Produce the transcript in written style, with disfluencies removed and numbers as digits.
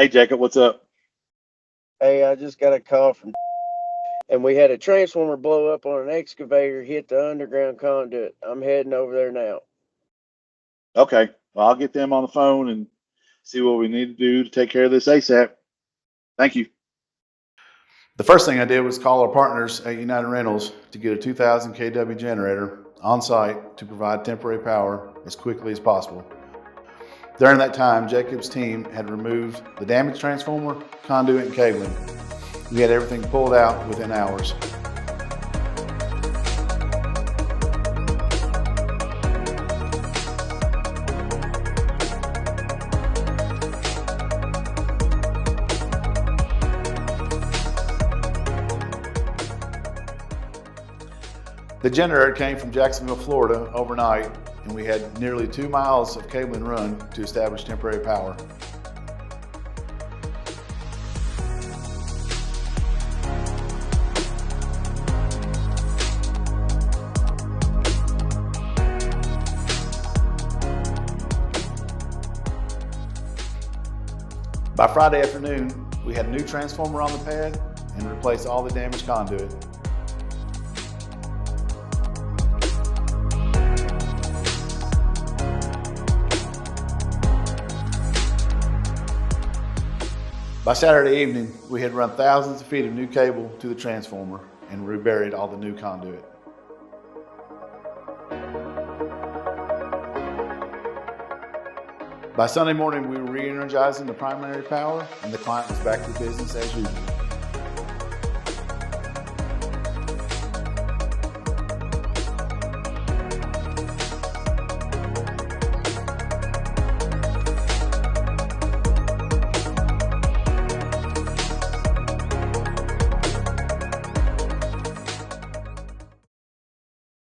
Hey, Jacob, what's up? Hey, I just got a call from and we had a transformer blow up on an excavator, hit the underground conduit. I'm heading over there now. Okay, well, I'll get them on the phone and see what we need to do to take care of this ASAP. Thank you. The first thing I did was call our partners at United Rentals to get a 2000 kW generator on site to provide temporary power as quickly as possible. During that time, Jacob's team had removed the damaged transformer, conduit, and cabling. We had everything pulled out within hours. The generator came from Jacksonville, Florida overnight, and we had nearly 2 miles of cabling run to establish temporary power. By Friday afternoon, we had a new transformer on the pad and replaced all the damaged conduit. By Saturday evening, we had run thousands of feet of new cable to the transformer and reburied all the new conduit. By Sunday morning, we were re-energizing the primary power and the client was back to business as usual.